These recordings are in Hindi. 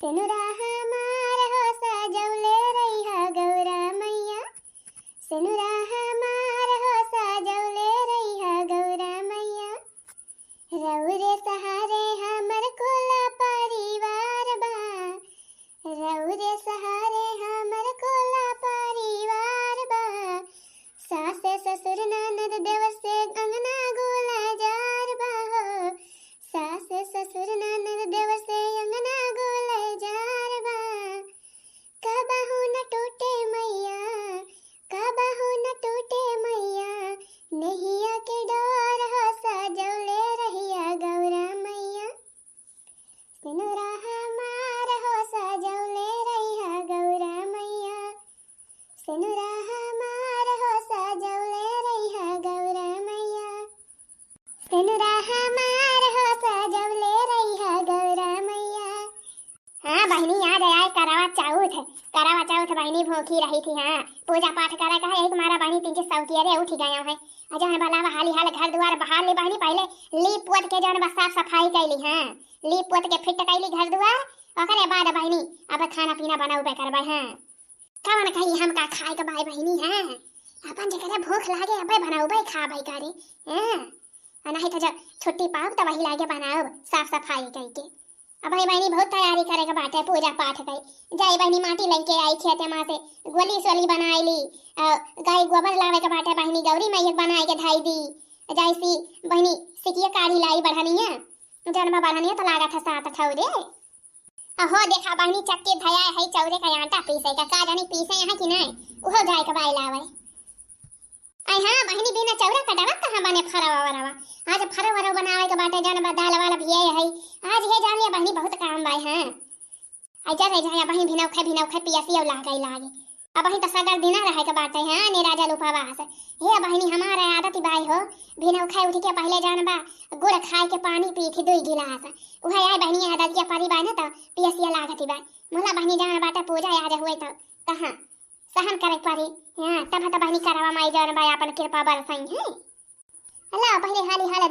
सेनुरा हमार हो सजौले रहिहा गौरा मैया। सेनुरा हमार हो सजौले रहिहा गौरा मैया। रउरे सहारे हमर कुल परिवार बा। रउरे सहारे हमर कुल परिवार बा। सास ससुर ननद देवर से अंगना गुलजार बा हो। सास ससुर ननद देवर से अंगना गुलजार बा। कबहू न टूटे मैया, कबहू न टूटे मैया। नैया के डोर हो सजौले रहिया गौरा मैया। सेनुरा हमार हो सजौले रहिया गौरा मैया। सेनुरा हमार हो सजौले रहिया गौरा मैया। सेनुरा हमार हो सजौले रहिया गौरा मैया। हाँ बहनी याद आया करावा चौथ। करावा चौथ बहनी भूखी रही थी। हाँ पूजा पाठ करा कहा एक मारा बहनी तीन सौतिया रे उठ गया है। जौन बलावा हाली हाल घर द्वार बहार ले बहनी पहले लीप पोत के जौन साफ सफाई कैली। हाँ लीप पोत के फिट कैली घर द्वार। ओकरे बाद बहनी अब खाना पीना बनाऊ करबे। हाँ कौन कही हम का खाए के भाई बहनी। हाँ अपन जगह भूख लागे अबे बनाऊ खाबे करे। हाँ नहीं तो जब छुट्टी पाओ तो वही लागे बनाओ साफ सफाई करके। अब भाई बहनी बहुत तैयारी करे के बात है पूजा पाठ कई। जाई बहनी माटी लेके आई खेते माँ से गोली सोली बनाई ली। गाय गोबर लावे के बात है बहनी गौरी मैया बनाए के धाई दी। जाई सी बहनी सिकिया काढ़ी लाई बढ़निया जन में बढ़निया तो लागा था सात ठौरे। हो देखा बहनी चक्के धया है चौरे का आटा पीसे का जानी पीसे यहाँ की नहीं उहो जाए के बाई लावे। आई हाँ बहनी बिना चौरा कटावा कहाँ बने फरवा वरवा। आज फरवा बनावे के बाटे जन दाल वाला भी है। आज हे जान लिया बहनी बहुत काम बाई। हाँ आई जा रह जाया बहनी भिनौ खे पियसी और लागे। अब बहनी तो सगर दिना रहे के बाटे। हाँ निराजल उपवास हे बहनी हमारा आदत बाई हो। भिनौ खे उठ के पहले जान बा गुड़ खाए के पानी पी थी 2 गिलास। उहे आई बहनी आदत के परी बाई ना तो पियसिया लागती बाई। मोला बहनी जान बाटे पूजा आज हुए तो कहाँ सहन करे परी। हाँ तब तो बहनी करावा माई जौन बाई अपन कृपा बरसाई है। अल्लाह पहले हाली हाल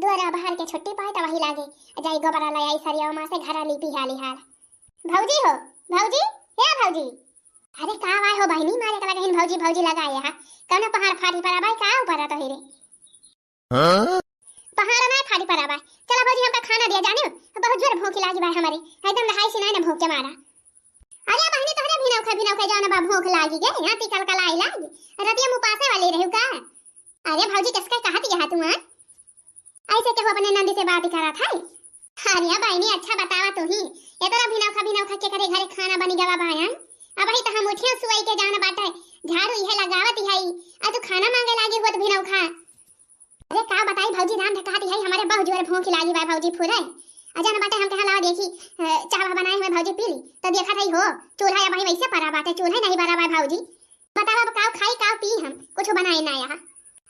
दुआरा बहार के छुट्टी पाए तो वही लागे जाई गोबरा लाई आई सरिया माँ से घरा लीपी हाली हाल। भौजी हो भौजी हे भौजी। अरे का आए हो बहनी मारे का लगे भौजी भौजी लगाए हा कौन पहाड़ फाटी पड़ा बाई का ऊपर तो हिरे। पहाड़ ना फाटी पड़ा बाई। चला भौजी हमका खाना दिया जाने बहुत जोर भूख लागी बाई हमारी एकदम नहाई से ना भूख के मारा। अरे बहनी तोहरे भिनौ खे जान बा भूख लागी गे हां ती कल आई लागी रतिया मुंह पासे वाली रहू का। अरे भौजी किसका कहती है तू। ऐसे के हो अपने नंदी से बात करा था। अरे बहनी अच्छा बतावा तू ही ये तोरा भिनौ खा के करे घरे खाना बनी गवा भाया। अब ही तो हम उठियो सुई के जान बाटे झाड़ू इहे लगावत है आ तू खाना मांगे लागी होत भिनौ खा। अरे का बताई भौजी राम ढकाती है हमारे बहुत जोर भूख लागी बा भौजी फुरे। अजन बाटे हम कहा लाओ देखी चावल बनाए हुए भौजी पी ली तो देखा था हो चूल्हा या भाई वैसे परा बाटे चूल्हा नहीं बरा बा भौजी। बतावा अब काव खाई काव पी हम कुछ बनाए ना यहाँ।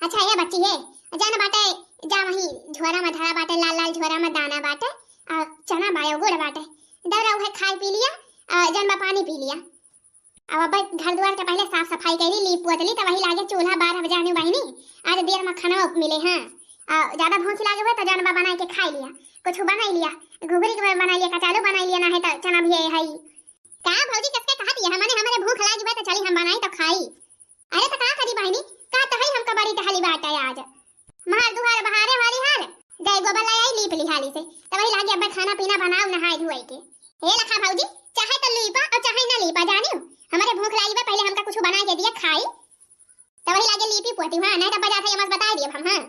अच्छा ये बच्ची है अजन बाटे जा वही झोरा में धरा बाटे लाल झोरा में दाना बाटे चना बायो गुड़ बाटे दौरा उहे खाई पी लिया जन बा पानी पी लिया। अब घर द्वार के पहले साफ सफाई करी लीप पोतली तो वही लागे चूल्हा 12 बजे आने बहनी आज देर में खाना मिले। हाँ ज्यादा भूख लागे हुआ तो जानबा बना के खा लिया कुछ बना लिया घुघरी के बना लिया कचालू बना लिया ना है तो चना भी है का भौजी किसके कहती है हमने हमारे भूख लागी हुआ तो चली हम बनाई तो खाई। अरे तो का करी बहनी का तो है हमका बड़ी टहली बात है आज मार दुहार बहारे वाली हाल गए गोबर लाई लीप ली हाली से तो वही लागे अब खाना पीना बनाओ नहाए धोए के। हे लखा भौजी चाहे तो लीपा और चाहे ना लीपा जानियो हमारे भूख लागी हुआ पहले हमका कुछ बना के दिया खाई तो वही लागे लीपी पोती। हाँ नहीं तो बजा था ये मत बता दिए हम। हाँ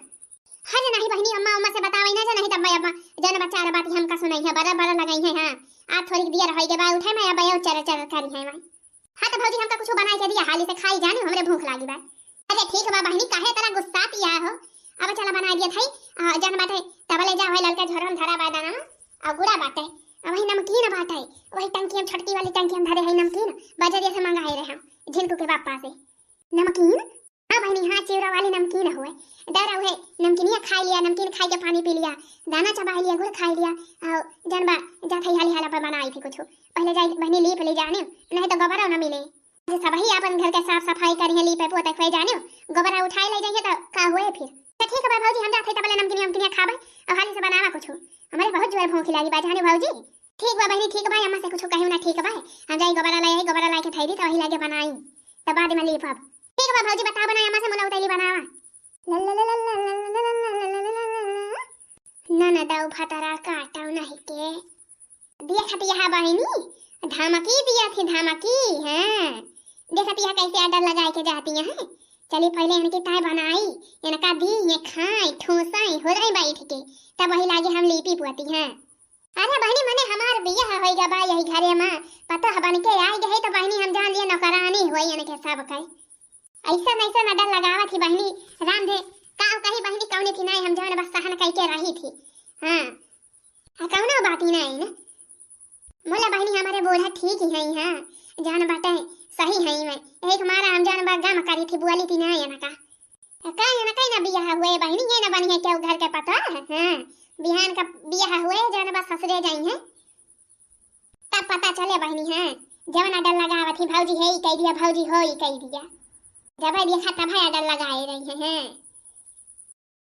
हर नहीं बहनी अम्मा से बतावे ना नहीं तब अब्बा जन बच्चा रे बात हमका सुनाई है बड़ा लगाई है। हाँ आज थोड़ी दिया रही के बाद उठे मैं अब चर करी है भाई। हाँ तो भौजी हमका कुछ बना के दिया हाली से खाई जाने हमरे भूख लागी बा। अरे ठीक बा बहनी काहे तरह गुस्सा पिया हो अब चला बना दिया थाई जन बाटे तबले जा होय ललका झोरम धरा बा दाना और गुड़ा बाटे वही नमकीन बाटे वही टंकी हम छोटकी वाली टंकी हम धरे है नमकीन बाजारिया से मंगाए रहे हम झिलकू के पापा से नमकीन। हाँ बहनी हाँ चिवरा वाली नमकीन हुए डरा हुए नमकीनिया खा लिया नमकीन खाई के पानी पी लिया दाना चबा लिया गुड़ खा लिया और जनबा जा थई हाली हाला पर बनाई थी कुछ पहले जाई बहनी लीप ले जाने नहीं तो गोबरा न मिले सब ही अपन घर के साफ सफाई करिए लीपे पोते खुए जाने गोबरा उठाई ले जाइए तो का हुए फिर तो ठीक है भौजी हम जाते तबले नमकीनिया खाबे और हाली से बनावा कुछ हमारे बहुत जोर भूख लगी बा जाने भौजी। ठीक बा बहनी, ठीक बा, अम्मा से कुछ कहू ना, ठीक बा। हम जाई गोबरा लाई, गोबरा लाई के थैली त वही लागे बनाई, त बाद में लीप अब। ठीक बा भौजी, बता बनाई, अम्मा से मोला उतैली बनावा। ना ना दाऊ फतरा काटाऊ नहीं के देखत यहाँ बहनी, धमकी दिया थी, धमकी। हाँ देखत यहाँ कैसे आडर लगाए के जाती है। चली पहले इनकी ताय बनाई, इनका दी ये खाई ठूसाई हो रही बैठ के, तब वही लागे हम लीपी पुआती हैं। अरे बहनी मने हमार बियाह होइगा बा यही घरे में, पता है बन के आई गई तो बहनी हम जान लिए नौकरानी होई इनके सब कई। ऐसा ऐसा आडर लगावा थी बहनी, राम दे का कही बहनी कौने थी नहीं, हम जान बस सहन कह के रही थी। हाँ कौनो बात ही नहीं ना मोला बहनी, हमारे बोला ठीक ही है। हाँ जान बाटे सही है मैं एक मारा हम जान बा गम करी थी बुआली थी ना इनका कहीं ना बियाह हुए बहनी, ये ना बनी है क्या घर के पता है। हाँ बिहान का बियाह हुए जान बा ससुरे जाई है, तब पता चले बहनी। हाँ जवन आडर लगावा थी भौजी है कह दिया, भौजी हो ही कह दिया, जब देखा तब है आडर लगाए रही है।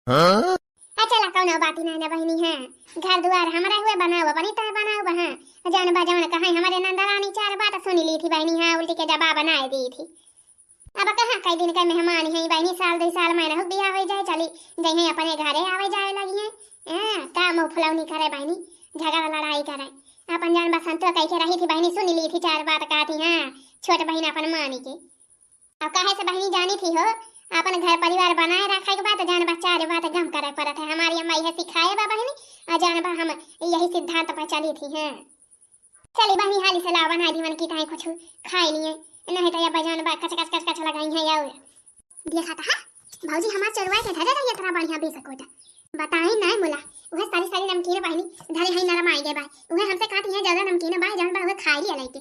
हाँ अच्छा ला कौनो बात नहीं ना बहनी। है घर द्वार हमारा हुए बनाओ बनी तो बनाओ वहाँ जान बा जवन कहा हमारे नंदरानी चार बात सुनी ली थी बहनी। हाँ उल्टी के जवाब बनाए दी थी। अब कहाँ कई दिन का मेहमान है बहनी, साल 2 साल महीना हो बियाह हो जाए चली जही अपने घरे आवे जाए लगी है। का मुँह फुलौनी करे बहनी, झगड़ा लड़ाई करे, अपन जान बा संतो कह के रही थी बहनी, सुनी ली थी 4 बात कहा थी। हाँ छोट बहन अपन मानी के, अब कहे से बहनी जानी थी हो अपन घर परिवार बनाए रखे के बाद जान बा 4 बात गम करे पड़त है। हमारी अम्मा यह सिखाए बा बहनी, और जान बा हम यही सिद्धांत पर चली थी। हैं चली बहनी हाली से लावा बना दी मन की ताई कुछ खाई लिए नहीं तो ये जान बा कच कच कच कच लगाई है यार देखा था। भौजी हमार चरवाए के धरे रही इतना बढ़िया भी सकोटा बताई नहीं मोला, वह सारी सारी नमकीन बहनी धरे है नरम आई गए भाई, वह हमसे खाती है ज्यादा नमकीन भाई जान बा वह खा लिया लेके।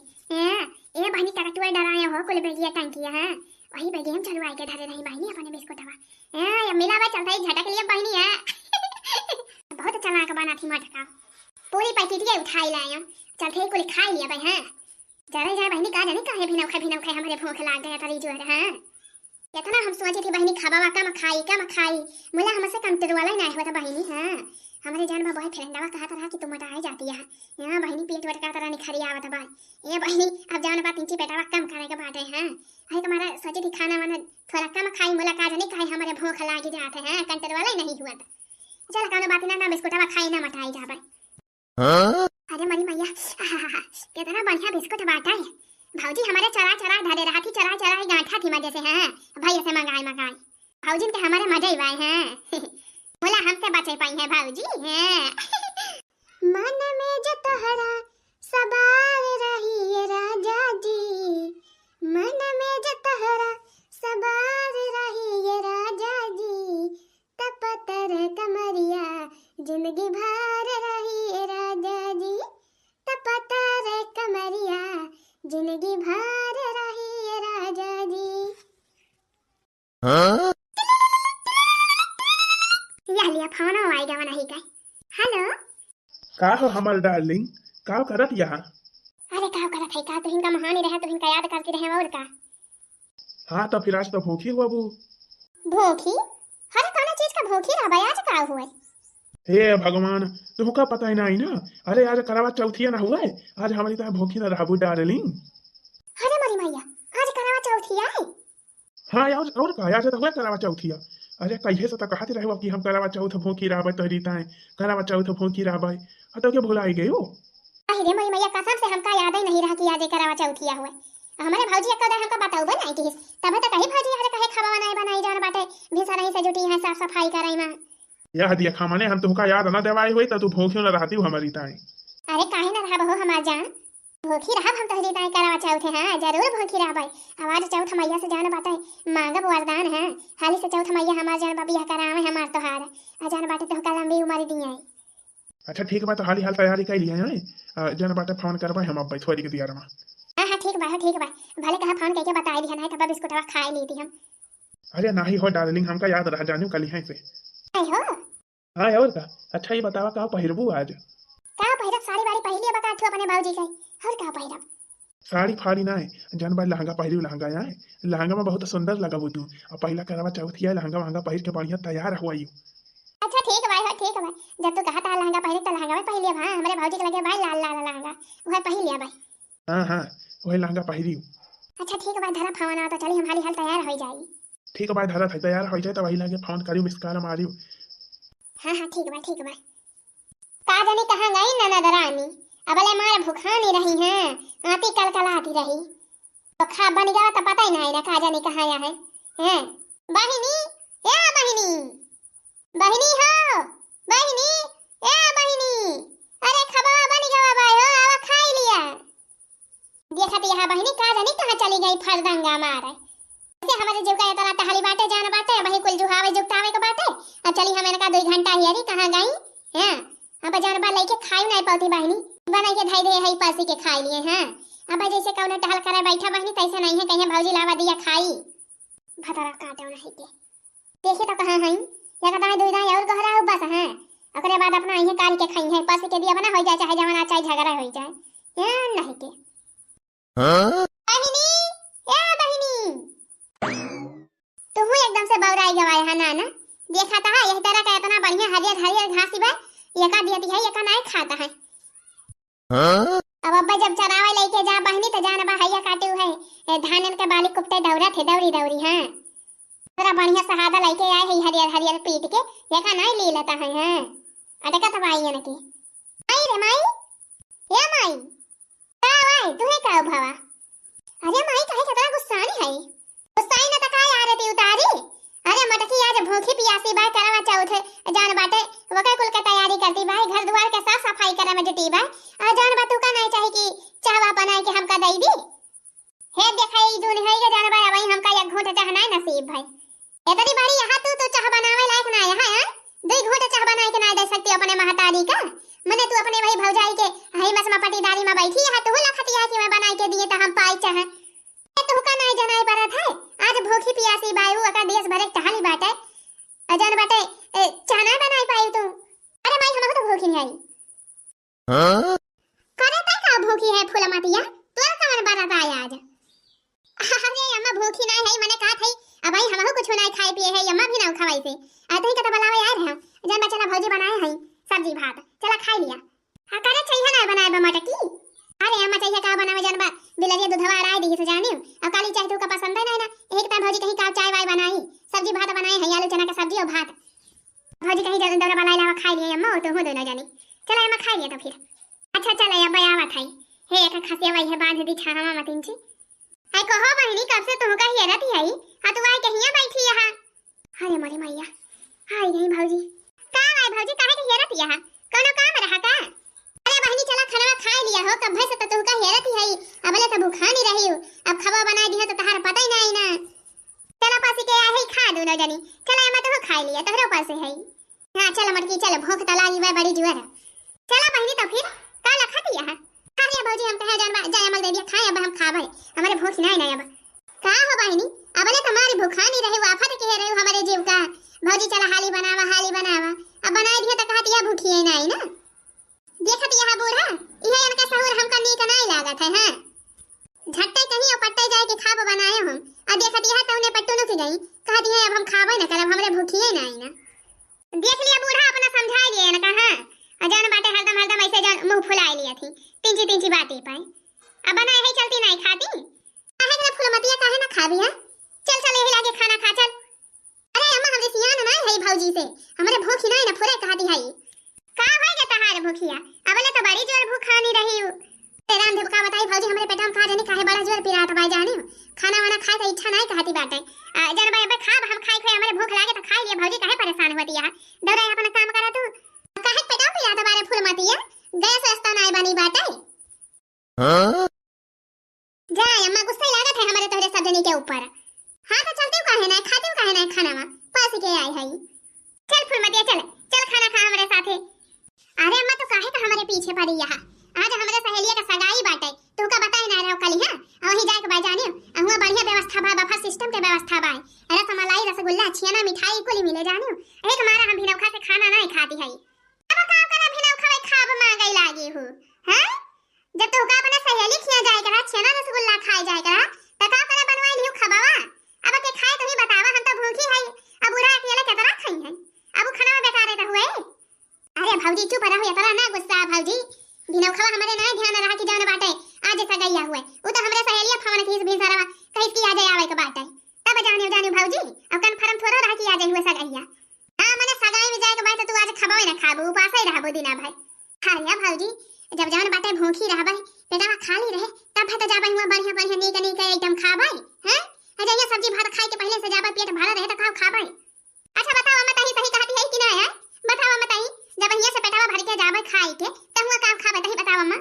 ए बहनी टकटुआ डराए हो कुल बेगिया टंकिया। है वही बेगे हम चलवाए के धरे रही बहनी अपने बिस्कुट हवा मिला बा चलता ही झटक लिया बहनी। है बहुत चलाक बना थी मटका, पूरी पैकेटिया उठाई लाया चलते कुल खा लिया भाई। है जरा जाए बहनी का जाने काहे भी नौखे हमारे भूख लाग गया तरी जो है। इतना हम सोचे थी बहनी खावा कम खाई मोला हमसे कम वाला ही नहीं हुआ था बहनी। हाँ हमारे जान बा बहुत फ्रेंडवा कहा था कि तुम मोटा जाती है। यहाँ बहनी पेट वट का तरह निखरी आवत भाई ये बहनी, अब जान बा 3 पेटवा कम करे के बाटे। हैं भाई तुम्हारा सोचे थी खाना वाना थोड़ा कम खाई मोला का जाने काहे हमारे भूख लाग जाते हैं, कंटर वाला ही नहीं हुआ था। चल कौनो बात ना बिस्कुटवा खाई ना मटाई जा भाई। अरे मरी मैया कितना बढ़िया बिस्कुट बाटा है भौजी, हमारे चरा धरे रहा थी, चरा गांठा थी मजे से। हैं भाई ऐसे मंगाए भौजी के हमारे मजे ही आए हैं। बोला हमसे बचे पाई है भौजी। हैं मन में जो तोहरा सवार रही राजा जी, मन में जो तोहरा सवार रही राजा जी, तपतर कमरिया जिंदगी भर रही राजा जी, तपतर कमरिया जिंदगी भर रही राजा जी। हाँ लिया फोन आएगा नहीं का। हेलो का हो हमर डार्लिंग, का करत यहाँ? अरे का करत है का तुहिन का महानी रहे तुहिन का याद करती रहे और का। हाँ तो फिर आज तो भूखी हुआ बू। भूखी? अरे कौन चीज का भूखी रहा आज का हुआ? हे भगवान तुमका पता ही नहीं ना, अरे आज करवा चौथिया ना हुआ है, आज हमारी तरह भूखी ना रहबू डार्लिंग। अरे मरी मैया आज करवा चौथिया है? हाँ और का आज तो हुआ करवा चौथिया। अरे कहिए से तो कहते रहे कि हम करवा चौथ भूखी रहबै तोहरी ताए करवा चौथ भूखी रहबै, तो क्या भुलाई गई हो? अरे मरी मैया कसम से हमका याद ही नहीं रहा कि आज करवा चौथिया हुआ। हमारे भौजी एक कदा हमका बताऊ बनाई कि तब तो कहीं भौजी आज कहे खावा बनाई जान बाटे भिसा नहीं से जुटी है साफ सफाई करई में। यह दिया खामने हम तुमका याद ना देवाई हुई तो तू भूखी ना रहती हो हमारी ताए। अरे काहे ना रहा हो हमार जान, भूखी रहा हम तोहरी ताए करवा चौथ है। हाँ जरूर भूखी रहा भाई, आवाज चौथ मैया से जान बाटे मांगब वरदान है, हाली से चौथ मैया हमार जान बियाह करावे हमार तोहार जान बाटे तो लंबी उम्र दिए। अच्छा ठीक बा तो हाली हाल तैयारी कर लिया है जान बाटे फोन करबा हम अब थोड़ी के दिया रमा। हां ठीक बा भले कहा फोन करके बताई दी है तब बिस्कुटवा खाए ली थी हम। अरे नहीं हो डार्लिंग हमका याद रहा जानू कल यहीं से। आई हो हाँ और का। अच्छा ये बतावा का पहिरबू आज? का पहिरब साड़ी वाड़ी पहली बता तू अपने बाबूजी के और का पहिरब? साड़ी फाड़ी ना है जान भाई लहंगा पहिरी लहंगा है, लहंगा में बहुत सुंदर लगा तू और पहला करवा चौथिया लहंगा वहंगा पहिर के बढ़िया तैयार हुआ। अच्छा ठीक बा जब तू कहा था लहंगा पहने तो लहंगा में पहन लिया। हाँ हमारे भौजी के लगे भाई लाल लाल लहंगा वह पहन लिया भाई। हाँ हाँ वही लहंगा पहिरी। अच्छा ठीक है भाई धरा फवाना तो चली हम हाल तैयार हो जाएगी। ठीक है भाई धरा था तैयार हो जाए तो वही लगे फोन करियो मिसकाल मारियो। हाँ हाँ ठीक है भाई का जाने कहाँ गई ननद रानी अबले मारे भूखानी रही है आती कल कल आती रही तो खा बन गया तो पता ही नहीं ना का जाने कहाँ है हैं बहिनी या बहिनी बहिनी हो बहिनी या बहिनी अरे खबा बन गया भाई हो आवा खाई लिया देखा तो यहाँ बहिनी का जाने कहाँ चली गई फरदंगा मारे से हमारे जीव का इतना टहली बाटे जाना बाटे वही कुल जुहावे जुगतावे को बाटे अब चली हमें का 2 घंटा ही अरे कहाँ गई हैं अब जान बा लेके खाई नहीं पाती बहिनी बना के धाई दे है पासी के खाई लिए हैं अब जैसे कौन टहल करे बैठा बहिनी तैसे नहीं है कहीं भौजी लावा दिया खाई भतरा काटो नहीं के देखे तो कहां है या कदा है 2 दाई और गहरा हो बस है ओकरे बाद अपना यही काल के खाई है पासी के दिया बना हो जाए चाहे जवाना चाहे झगड़ा हो जाए या नहीं के बहिनी या बहिनी तू एकदम से बौराई गवाए है ना देखा था यही तरह का इतना बढ़िया हरियर हरियर घास बा एका दियती है एका नहीं खाता है। अब अब्बा जब चरावे लेके जा बहनी तो जान बा हैया काटे है धानन के बाली कुप्ते दौरा थे दौरी दौरी हां तेरा बढ़िया सहादा लेके आए है हरियर हरियर पीट के एका नहीं ले लेता है हां अटका तो भाई ने की आई रे माई या माई का भाई तूने का भावा अरे माई काहे कतरा गुस्सानी है गुस्साई न त का यार ती उतारी अरे मटकी आज भूखी पियासी बाय करवा चौथ जान बाटे वका कुल का तैयारी करती बाय घर द्वार के साफ सफाई करे में जुटी बाय आ जान बा तू का नहीं चाहे कि चाहवा बनाए के हमका दई दी हे देखाई जून है के जान बाय भाई हमका एक घोट चाह नहीं नसीब भाई एतरी बारी यहां तू तो चाह बनावे लायक ना यहां हां 2 घोट चाह बनाए के ना दे सकती अपने महतारी का मने तू अपने भाई भौजाई के हई मसमा पटीदारी में बैठी है तू लखती है कि मैं बनाए के दिए तो हम पाई चाहे तू का नहीं जनाई परत है आज भूखी पियासी बायू अका देश भरे टहली बाटे अजन बाटे चाना बनाई पाई तू अरे भाई हमको तो भूखी नहीं आई करे ता का भूखी है फूलमतिया तोरा कमन बारात आया आज अरे अम्मा भूखी नहीं है मने कहा थई अब भाई हमको कुछ नहीं खाए पिए है अम्मा भी ना खवाई से आते ही कत बलावे यार है जन बचला भौजी बनाए है सब्जी भात चला खा लिया हां करे चाहिए ना बनाए बा मटकी अरे अम्मा चाहिए का बनावे जन बा बिलरिया दूधवा अड़ाई दी तो जानियो अब काली चाय तू का पसंद है ना एक टाइम भौजी कहीं का चाय वाय बनाई सब्जी भात बनाई है आलू चना का सब्जी और भात भौजी कहीं जल्दी दौरा बनाई लावा खाई लिए अम्मा तो हो दो ना जानी चला अम्मा खा लिया तो फिर अच्छा चल अब आवा थाई हे एक खसिया वही है बांध दी छावा मतिन छी आई कहो बहिनी कब से तू का ही रहती है हां तू आई कहिया बैठी यहां अरे मरे मैया हाय नहीं भौजी का आई भौजी काहे के रहती है कोनो काम रहा का अरे बहनी चला खाना खा लिया हो कब से तो तुमका हेरत है अबले तो भूखा नहीं रही हो अब खबा बना दी है तो तहार पता ही नहीं ना चला पासी के आहे खा दो ना जानी चला मैं तो खा लिया तोहरा पास है हां चल मटकी चल भूख त लागी बा बड़ी जुआर चला बहनी तो फिर का लखती है खा लिया भौजी हम कहे जानबा जाय अमल दे दिया खाए अब हम खाबे हमारे भूख नहीं अब का हो बहनी अबले तुम्हारी भूखा नहीं रही आफत के रही हमारे जीव का भौजी चला हाली बनावा अब बनाई दिया तो कहती है भूखी है नहीं ना देखत यहाँ बूढ़ा इहे इनका सहूर हमका नीक नहीं लागत है हां झट्टे कहीं और पट्टे जाए के खाब बनाए हम आ देखत यहाँ तौने पट्टू न की गई कह दी है अब हम खाबे न करब हमरे भूखिए नहीं ना देख लिया बूढ़ा अपना समझाई लिए न कहा अजान बाटे हरदम ऐसे जान मुंह फुलाई लिया थी तिंची बातें पाई अब बनाए है चलती नहीं खाती काहे ना फूलमतिया काहे ना खाबी है चल यही लागे खाना खा चल अरे अम्मा हमरे सियान नहीं है भौजी से हमरे भूख नहीं ना फुरे कहती है का होएगा तहार भूखिया अबले तो बड़ी जोर भूखा नहीं रही हूं तेरा अंधे का बताई भौजी हमरे पेट में का जाने काहे बड़ा जोर पिरात भाई जाने खाना वाना खाए तो इच्छा नहीं कहती बाटे जन भाई अब खा हम खाई हमरे भूख लागे तो खाई लिया भौजी काहे परेशान होती है दौरा अपना काम करा तू काहे पेट में पिरात बारे फूल मतिया गैस रास्ता नहीं बनी बाटे जा अम्मा गुस्सा लागत है हमारे तोहरे सब जने के ऊपर हां तो चलते काहे ना खाते काहे ना खाना में पास के आई है चल फूल मतिया चल खाना खा हमारे साथे अरे अम्मा तो काहे का हमारे पीछे पड़ी यहाँ आज हमारे सहेलिया का सगाई बाटे तू का बताई ना रहो कली हां वही जाए के जाने हुआ बढ़िया व्यवस्था बा बफा सिस्टम के व्यवस्था बा रसमलाई रसगुल्ला छियाना मिठाई कुल मिले जाने एक मारा हम भिनौखा से खाना नहीं खाती है अब काम करा भिनौखा में खाब मांगई लागी हो हैं जब तो का अपना सहेली खिया जाए करा छियाना रसगुल्ला खाए जाए करा त का करा बनवाई लियो खबावा अब के खाए तो ही बतावा हम तो भूखी है अब बुरा अकेले केतना खाई है अब खाना बेकार रहता हुए अरे कैया हुए उ तो हमरे सहेलिया फोन की भी सारा कहिस की आ जाए आवे के बात है तब जाने जाने भौजी अब कन्फर्म थोड़ा रहा कि आ जाए हुए सगैया हां मने सगाई में जाए के बात तू आज खबो ना खाबू उपास ही रहबो दिना भाई हां या भौजी जब जान बाटे भूखी रहबै पेटवा खाली रहे तब तो जाबै हुआ बढ़िया बढ़िया नीक नीक एकदम खाबै हैं अजय सब्जी भात खाए के पहले से जाबै पेट भरा रहे तो खाओ खाबै अच्छा बताओ अम्मा तही सही कहती है कि ना है बताओ अम्मा तही जब यहाँ से पेटवा भर के जाबै खाए के त हुआ काम खाबै तही बताओ अम्मा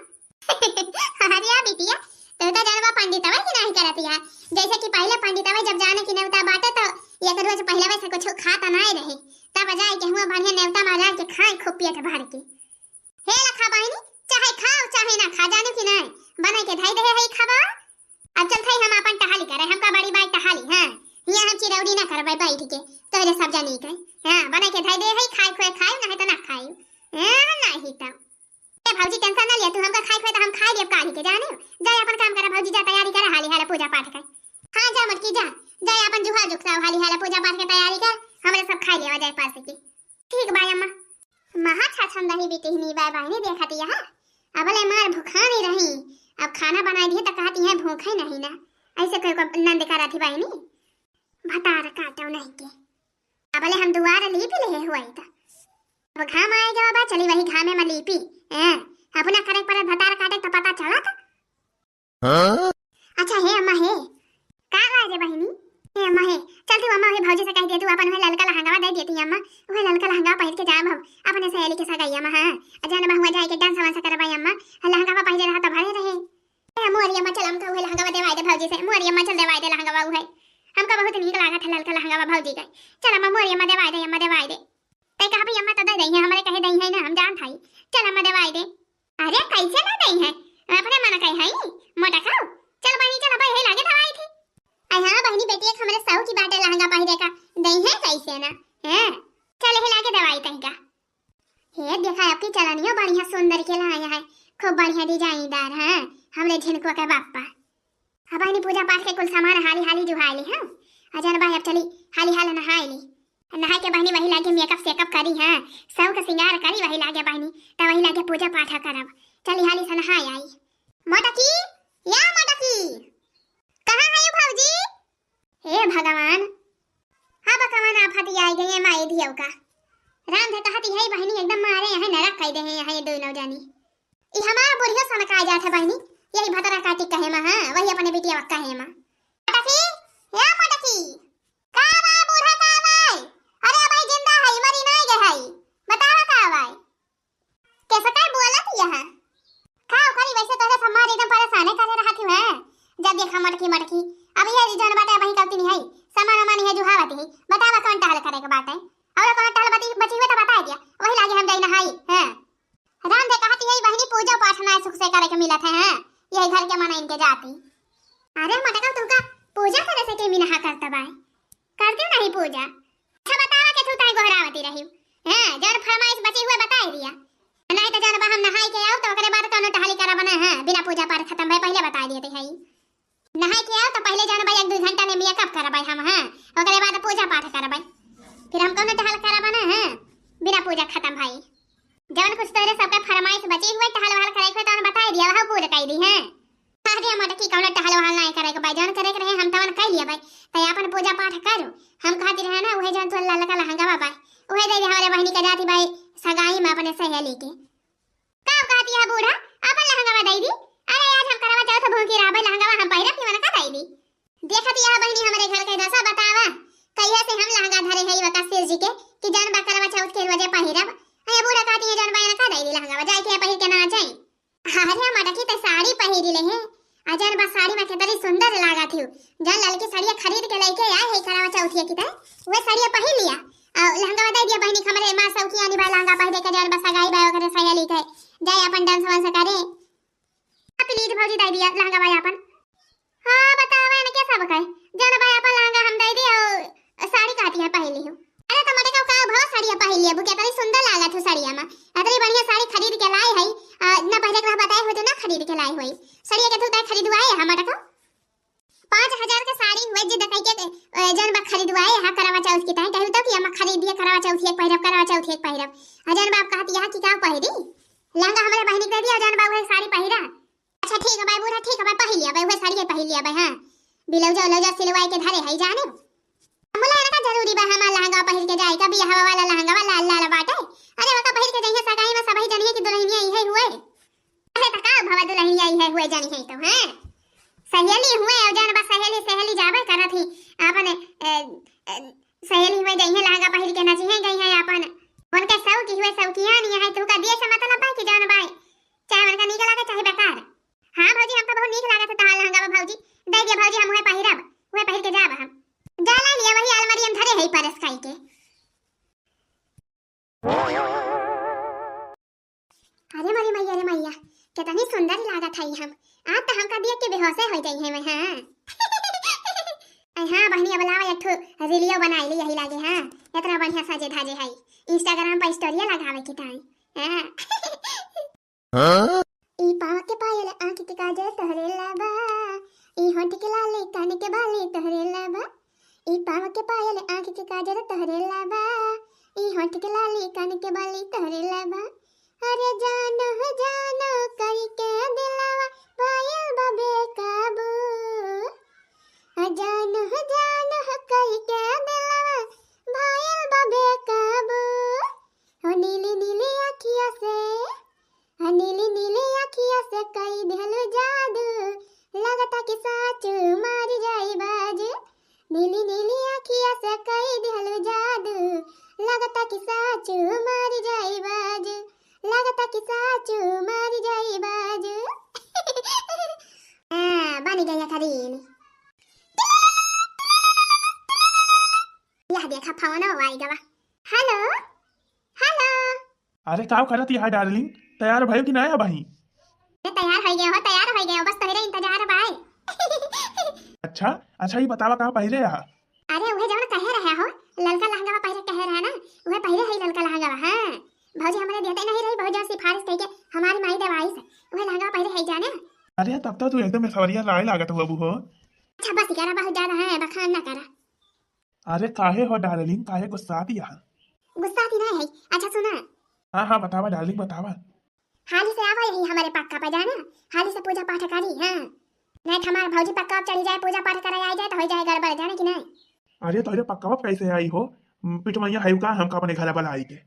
हरिया बिटिया तो जानवा पंडितवा की नहीं करती है जैसे कि पहले पंडितवा जब जाने की नेवता बाटे तो ये रोज पहले वैसे कुछ खाता नहीं रहे तब जाए के हुआ बढ़िया नेवता मार के खाए खूब पेट भर के हे लखा बहनी चाहे खाओ चाहे ना खा जाने की नहीं बना के धाई दे है खाबा अब चल थाई हम अपन टहाली करे हमका बड़ी बात टहाली हां यहाँ हम चिरौड़ी ना करबै बैठ के तोरे सब जानी के हां बना के धाई दे है खाए खोए खाए ना है तो ना खाए हां नहीं तो ए भौजी टेंशन ना ले तू हमका खाए खोए तो हम खाए लेब काहे के जाने जाए अपन काम करे भौजी जा तैयारी करे हाली हाले पूजा पाठ कर हां जा मटकी जा जाए अपन जुहा जुखसाओ हाली हाले पूजा पाठ के तैयारी कर हमरे सब खाए लेवा जाए पास के ठीक बाय अम्मा महा छछन रही बेटी नी बाय बाय ने देखती है अबले मार भूखा नहीं रही अब खाना बनाई दिए तो कहती है भूखे नहीं ना ऐसे कोई को नंद करा थी बाई नी भतार काटो नहीं के अबले हम दुआर लीपी ले हुआ था अब घाम आएगा बाबा चली वही घामे में लीपी अपना करे पर भतार काटे तो पता चला था हाँ? अच्छा हे अम्मा हे का आजे बहिनी हे अम्मा हे चल तू अम्मा हे भौजी से कह दे तू अपन ललका लहंगा दे देती अम्मा वो ललका लहंगा पहन के जाब हम अपने सहेली के सगाई अम्मा हां अजान बहुआ जाए के डांस वांस करबाई अम्मा लहंगा पहन रहा तो भरे रहे ए मोरी अम्मा चल हमका वो लहंगा देवाई दे भौजी से मोरी अम्मा चल देवाई दे लहंगा वो है हमका बहुत नीक लागा था ललका लहंगा भौजी का चल अम्मा मोरी अम्मा देवाई दे तै कहा भी अम्मा तो दे दई है हमरे कहे दई है ना हम जान थाई चल अम्मा देवाई दे अरे कैसे ना दई है अपने मन कहे है मोटा खाओ चल बहनी चल भाई हे लागे दवाई थी आई हां बहनी बेटी एक हमरे साऊ की बाटे लहंगा पहिरे का दई है कैसे ना हैं चल हे लागे दवाई तई का हे देखा आपकी चलनियो बढ़िया सुंदर के लाया है खूब बढ़िया डिजाइनदार है हमरे झिनको के बापा अब बहनी पूजा पाठ के कुल सामान हाली हाली जुहाई ली हां अजन भाई अब चली हाली हाल नहाई ली नहाई के बहनी वही लागे मेकअप सेकअप करी है सब का श्रृंगार करी वही लागे बहनी त वही लागे पूजा पाठ करब चली हाली से नहाई आई मोटकी या मोटकी कहां है भौजी हे भगवान हां भगवान आफत आई गई है माई दियो का राम थे कहती है बहनी एकदम मारे है नरक कह दे है यहाँ ये दोनों जानी ई हमारा बुढ़ियो सन का जात है बहनी यही भतरा काटी कहे मां हां वही अपने बिटिया वक्का है मां मोटकी या मोटकी का बा बूढ़ा का भाई अरे भाई जिंदा है मरी नहीं गए है बतावा का भाई कैसा काय बोलत यह खाओ खाली वैसे तो समार एकदम परेशान करे रहा थी है जब देखा मटकी अब ये जन बाटे वही करती नहीं है सामान मानी है जुहावती है बतावा कौन टहल करे के बात है और कौन टहल बची हुई तो बता दिया वही लागे हम जाई नहाई हैं राम दे कहती है बहनी पूजा पाठ ना सुख से करे के मिलत है हैं यही घर के मना इनके जाती अरे मटका तू का पूजा करे से के मिनहा करता बाय करते नहीं पूजा अच्छा बतावा के तू ताई गोहरावती रही हैं जन फरमाइश बची हुए बता दिया नहीं तो जन हम नहाई के आओ तो ओकरे बाद कौन टहली करा बना है बिना पूजा पाठ खत्म भाई पहले बता दिए थे है नहाई के आओ तो पहले जन भाई 1-2 घंटा ने मेकअप करबाई हम हैं ओकरे बाद पूजा पाठ करबाई फिर हम कौन टहल करा बना है बिना पूजा खत्म भाई जवन कुछ तोरे सबका फरमाइश बची हुए टहल वाल करे तो बता दिया वह पूरा कह दी है अरे मटकी कौन टहल वाल नहीं करे के भाई जन करे रहे हम तवन कह लिया भाई त अपन पूजा पाठ करो हम कहती रहे ना वही जन तो ललका लहंगा बाबा वही दे हमारे बहनी का जाती भाई सगाई में अपने सहेली के का कहती है बूढ़ा अपन लहंगा दे दी अरे आज हम करवा चाहो तो भूखी रहा भाई लहंगा हम पहिरा की मन का दे दी देखती है बहनी हमारे घर के दशा बतावा कहिया से हम लहंगा धरे है वका सिर जी के कि जान बा करवा चाहो के वजह पहिरब अरे बूढ़ा कहती है जान भाई का दे दी लहंगा जाए के पहिर के ना जाए अरे मटकी तो साड़ी पहिरी ले है अजन बा साड़ी में कितनी सुंदर लागा थी जन ललकी साड़ियां खरीद के लेके आए है करवा चौथिया की तरह वो साड़ियां पहन लिया और लहंगा बता दिया बहनी हमरे मां सौखी आनी बा लहंगा पहन के जन बा सगाई बा ओकरे सहेली के जाए अपन डांस वांस करे प्लीज भौजी दे दिया लहंगा भाई अपन हां बतावा ने कैसा बकाए जन भाई अपन लहंगा हम दे दी और साड़ी कहती है पहन ली हूं अरे तो मटे का भाव साड़ियां पहन लिया बुके इतनी सुंदर लागा थी साड़ियां में इतनी बढ़िया साड़ी खरीद के लाई है ना पहले का बताए हो तो ना खरीद के लाई हुई साड़ियां के तो खरीदवाए है मटे का 5000 का साड़ी हुए जिद कह के जन बा खरीदवाए है करवा चौथ की ताई कहू तो कि हम खरीद दिए करवा चौथ एक पहिरब करवा चौथ एक पहिरब हजार बाप कहती है कि का पहिरी लहंगा हमरे बहनी के दिया जन बा वो साड़ी पहिरा अच्छा ठीक है भाई बूढ़ा, ठीक है भाई पहन लिया भाई, वह साड़ी पहन लिया भाई। हां ब्लाउज उलौज सिलवाई के धरे है जाने हमला ना जरूरी बा हमार लहंगा पहिर के जाए, कभी हवा वाला लहंगा वाला लाल लाल बाटे। अरे वका पहिर के जाइए सगाई में सभी जनिए की दुल्हनिया ई है हुए। अरे तका भवा दुल्हनिया ई है हुए जानी है तो हैं सहेली हुए और जान बा सहेली सहेली जाबे करत ही अपन सहेली में जाइए लहंगा पहिर के नाची है गई है अपन उनके सौ की हुए सौ की नहीं है तो का दिए से मतलब बा कि जान भाई चाहे उनका निक लागे चाहे बेकार। हां भौजी हमका बहुत नीक लागत है लहंगा भौजी, दे दिए भौजी हम हुए पहिरब, हुए पहिर के जाब हम जाला लिया वही अलमारी में धरे है परस खाई के। अरे मैया कितनी सुंदर लागत है हम, आज तो हमका देख के बेहोश हो गई है मैं। हां हां बहनिया बुलावा एक ठो रीलियो बनाई ली यही लागे। हां इतना बढ़िया सजे धाजे है इंस्टाग्राम पर स्टोरी लगावे के टाइम। हां ई पाव के पायल आंख के काजल तहरे लाबा, ई होंठ के लाले कान के बाले तहरे लाबा, ई पाव के पायल आंख के काजल तहरे लाबा, ई होंठ के लाले कान के बाले तहरे लाबा। अरे जानो करके दिलावा पायल बबे काबू, जानो करके दिलावा पायल बबे काबू। हो नीली नीली आँखियों से, नीली नीली आँखियों से कई दिहलो जादू, लगता कि साच मार जाई बाजू। नीली नीली आँखियों से कई दिहलो जादू, लगता कि साच मार जाई बाजू, लगता कि साच मार जाई बाजू। बन गया खरीन यह देखा फोन आई गवा। हेलो हेलो अरे का करत है डार्लिंग, तैयार भयो कि ना है भाई? तैयार हो गए हो बस तेरे इंतजार बाय। अच्छा ये बतावा का पहिरे रहा? अरे वह जवन कहे रहे हो ललका लहंगा पहिरे कहे रहे ना, वह पहिरे है ललका लहंगा। हां भौजी हमारे देते नहीं रही, बहुत सिफारिश कई के हमारी माई दवाई से वह लहंगा पहिरे है जाने। अरे तब तो तू एकदम सवरिया लाए लागत हो अबू हो। अच्छा बस करा बहुत ज्यादा है बखान ना करा। अरे काहे हो डार्लिंग, काहे गुस्सा दिया? गुस्सा थी नहीं है। अच्छा सुना। हाँ बतावा डार्लिंग बतावा। हाली से आवा यही हमारे पक्का पे जाना, हाली से पूजा पाठ करी। हां नहीं तो हमारे भौजी पक्का चली जाए पूजा पाठ कराई आ जाए तो हो जाए गड़बड़ जाने की नहीं। अरे तोरे पक्का कैसे आई हो? पिटमैया है का हमका अपने घर वाला आई के।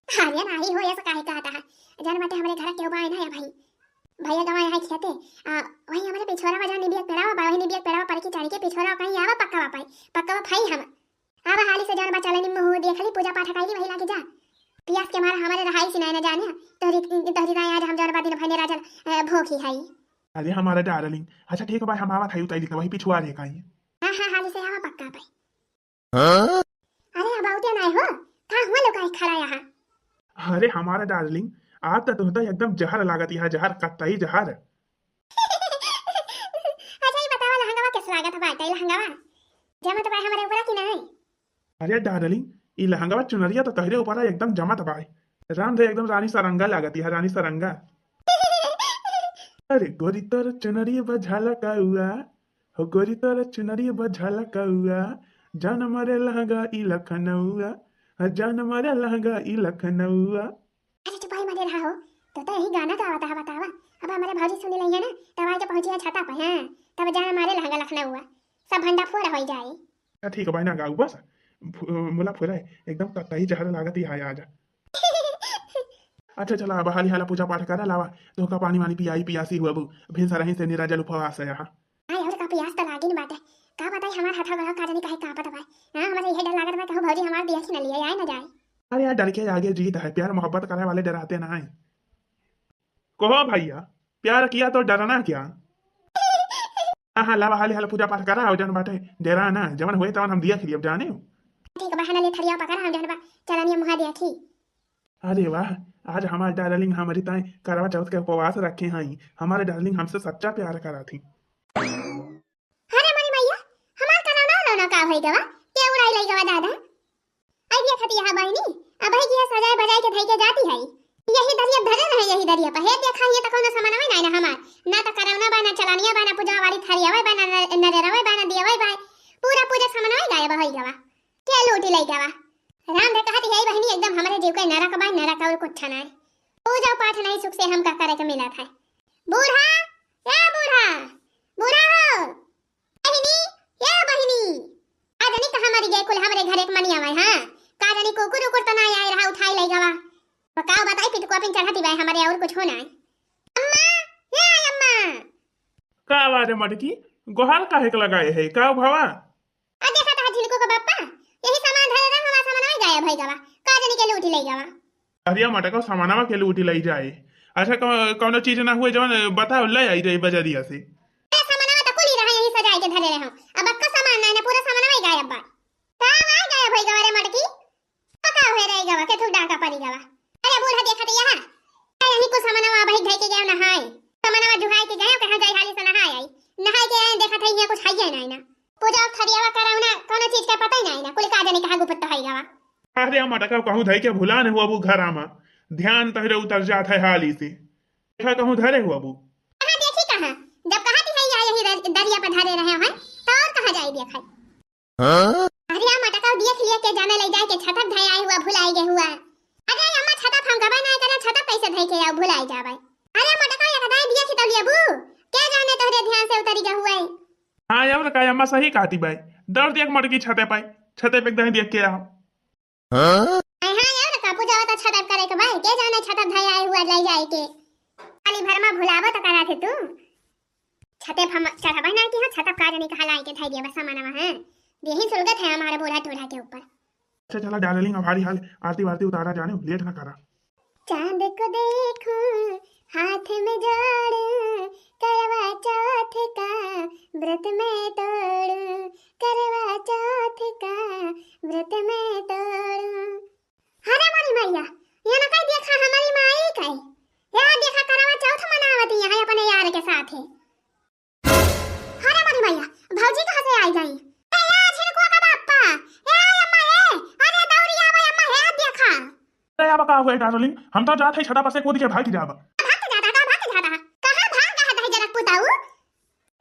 अरे नहीं हो ऐसा काहे कहता है, जान मते हमारे घर के बाय ना है भाई, भैया गवाए है खेते वही हमारे पिछोरा बजा निबिया पेड़ावा वही निबिया पेड़ावा पर की चारी के पिछोरा कहीं आवा पक्का पाई पक्का भाई हम आवा हाली से जान बचा लेनी मुंह देख ली पूजा पाठ काई वही लागे जा पियास के मारा हमारे रहाई से ना जाने तोरी आज हम जान बादी भने राजन भूखी है। अरे हमारा डार्लिंग अच्छा ठीक है भाई हम आवा थाई उताई वही पिछुआ रे काई। हां हाली से आवा पक्का पाई। अरे अबाउटे ना हो का हुआ लोग काहे खड़ा यहां? अरे हमारा डार्लिंग आज तो तुम एकदम जहर लागत है, जहर कतई जहर। अच्छा ये बतावा लहंगावा कैसे लागत है बाई लहंगावा जमा तो भाई हमारे ऊपर की नहीं? अरे डार्लिंग ई लहंगावा चुनरिया तो तहरे ऊपर एकदम जमत बाई, राम रे एकदम रानी सरंगा लागती है, रानी सरंगा। अरे गोरी तोर चुनरी बझाला का हुआ हो, गोरी तोर चुनरी बझाला का हुआ, जान मारे लहंगा ई लखनऊआ, जान मारे लहंगा ई लखनऊआ। अरे चुप भाई मरे रहा हो तो यही गाना गाता है बतावा। अब हमारे भाजी सुन लेंगे ना तब आज पहुंची छाता पे। हां तब जान हमारे लहंगा लखनऊआ सब भंडा फोड़ हो जाए। ठीक है भाई ना गाऊ बस मुला फुराए एकदम कतई जहर लागत ही है आज। अच्छा चला अब हाली हाला पूजा पाठ करा लावा तो का पानी वानी पियाई पियासी हुआ बू भिन सरही से निराजल उपवास है। यहाँ हां और का पियास तो लागी न बात है का बताई हमार हाथा गला काजनी काहे का पता भाई। हां हमारे यही डर लागत है कहूं भौजी हमार बियाह न लिए आए ना जाए। अरे यार डर के आगे जीत है, प्यार मोहब्बत करने वाले डराते ना है। कहो भैया प्यार किया तो डरना क्या? हाँ लावा हाली हाला पूजा पाठ करा और जन बाटे डेरा ना जवन हुए तवन हम दिया खिली अब जाने। ठीक है बहाना ले थरिया पकड़ हम जन बा चलनिया मुहा दिया थी। अरे वाह आज हमारे डार्लिंग हमारी ताए करवा चौथ के उपवास रखे हैं, हमारे डार्लिंग हमसे सच्चा प्यार करा थी। अरे मरी मैया हमार कराना ना का होई गवा के उड़ाई लई गवा दादा आई बिया खती यहां बहनी अब है की सजाए बजाए के धई के जाती है यही दरिया धरे रहे यही दरिया पे हे देखा ये त कोनो सामान में ना हमार ना त करवना बाना चलानिया बाना पूजा वाली थरिया वे बाना नरेरा वे बाना दिया वे भाई पूरा पूजा सामान में गायब होई गवा के लूटी लई गवा। राम रे कहती है बहनी एकदम हमारे जीव का नरक बाई नरक और कुछ ना है पूजा पाठ नहीं सुख से हम का करे के मिला था। बूढ़ा ए भाई हमारे और कुछ होना है। अम्मा, ये आई अम्मा। का आवाज है मटकी? गोहाल काहे के लगाए है का भावा? आ देखा था झिलको का बाप्पा, यही सामान धरे रहा हमारा सामान आ गया भाई गवा, का जाने के लिए उठी ले गवा। अरिया मटका सामानवा के लिए उठी लाई जाए। अच्छा कौनो चीज ना हुए जवन बताओ ले आई रही बजरिया से। अरे सामान तो कुल ही रहा यही सजाए के धरे रहे हम। अब का सामान ना पूरा सामान आ गया अब्बा। का आ गया भाई गवा रे मटकी। पका हुए रही गवा के थुक डाका पड़ी गवा। अरे बूढ़ा देखा तो यहां यही को सामान आ भाई धई के गया नहाए। सामान आ जुहाई के गया कहां जाई हाली से नहाए आई। नहाए के आए देखा था यहां कुछ है नहीं ना। पूजा खरियावा कराउना कोनो चीज का पता ही नहीं ना। कुल का जाने कहां गुपत है गवा। अरे मटका कहूँ धई के भुला नहीं हुआ घर आमा ध्यान तहरे उतर जात है हाली से। देखा कहूँ धरे हुआ बू कहां देखी कहां जब कहा थी यही दरिया पर धरे रहे हैं तो और कहां जाई देखा। अरे मटका देख लिया के जाने ले जाए के छतक धई आए हुआ भुलाई गए हुआ। अरे अम्मा छतक हम गबा नहीं करे छतक कैसे धई के आओ भुलाई जावे। अरे मटका ये कदाई दिया खितौ लिया बू के जाने तोहरे ध्यान से उतरी गए हुआ। हाँ यार का अम्मा सही कहती भाई दर्द एक मटकी छते पाई छते पे एकदम देख के आओ। हां यार का पूजा होता छतक करे के भाई के जाने छतक धई आए हुआ ले जाए के खाली भर में भुलावा तो करा थे तू। छते हम चढ़ावा ना कि हां छतक का जाने कहा लाई के धई दिया सामानवा है यही सुलगत है हमारे बूढ़ा टोढ़ा के ऊपर। अच्छा चला डार्लिंग हमारी हाल आरती वारती उतारा जाने लेट ना करा। चांद को देखो हाथ में जोड़ करवा चौथ का व्रत में तोड़ करवा चौथ का व्रत में तोड़। अरे मारी मैया ये ना कहीं देखा हमारी माई कहीं यार देखा करवा चौथ मनावती है अपने यार के साथ है। अरे मारी मैया भौजी कहां से आई गई। अरे अब का हुआ डार्लिंग हम तो जाते छता पर से कूद के भाग जाब। भाग जाता कहां भाग रहा जनक पुताऊ।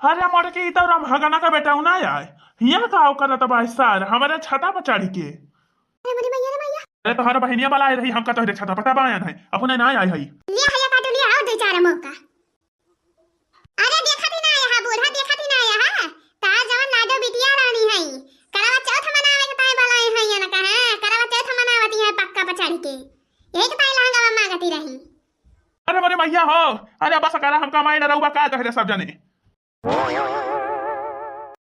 अरे मटकी तो राम हगना का बेटा ना आए हिया का करत बाई सार हमारे छता पर चढ़ के। अरे मरी मैया रे मैया अरे तोहर बहनिया वाला आई रही हम का तोहरे छता पर बायन है अपने ना आई हई ले हया काट लिया और दे चार मौका। अरे देखा थी ना यहां बूढ़ा देखा थी ना यहां ता जवन लाडो बिटिया रानी है करवा चौथ मनावे के ताई बलाए है या ना कहा करवा चौथ मनावती है पक्का पर चढ़ के यही के ताई लहंगा मांगती रही। अरे मरे मैया हो अरे बस करा हम कमाई न रहूबा का तोहरे सब जने।